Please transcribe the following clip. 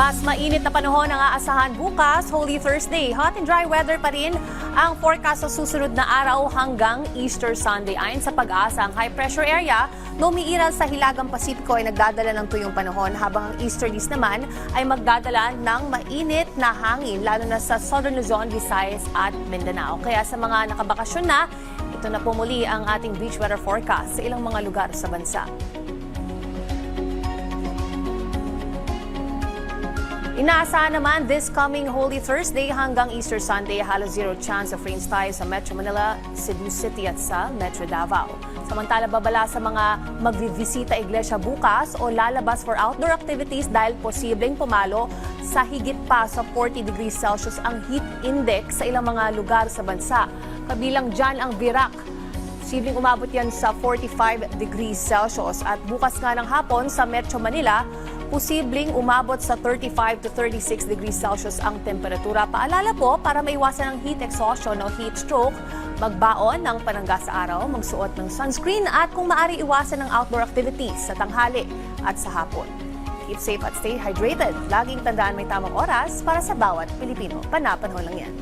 Mas mainit na panahon ang aasahan bukas, Holy Thursday. Hot and dry weather pa rin ang forecast sa susunod na araw hanggang Easter Sunday. Ayon sa Pag-asa, ang high pressure area na umiiral sa Hilagang Pasipiko ay nagdadala ng tuyong panahon, habang ang easterlies naman ay magdadala ng mainit na hangin, lalo na sa Southern Luzon, Visayas at Mindanao. Kaya sa mga nakabakasyon na, ito na po muli ang ating beach weather forecast sa ilang mga lugar sa bansa. Inaasahan naman this coming Holy Thursday hanggang Easter Sunday, halos zero chance of rains tayo sa Metro Manila, Cebu City at sa Metro Davao. Samantala, babala sa mga magbivisita iglesia bukas o lalabas for outdoor activities dahil posibleng pumalo sa higit pa sa 40 degrees Celsius ang heat index sa ilang mga lugar sa bansa. Kabilang dyan ang Virac. Posibleng umabot yan sa 45 degrees Celsius. At bukas nga ng hapon sa Metro Manila, posibleng umabot sa 35 to 36 degrees Celsius ang temperatura. Paalala po, para maiwasan ang heat exhaustion o heat stroke, magbaon ng panangga sa araw, magsuot ng sunscreen at kung maaari iwasan ng outdoor activities sa tanghali at sa hapon. Keep safe at stay hydrated. Laging tandaan may tamang oras para sa bawat Pilipino. Panapanahon lang yan.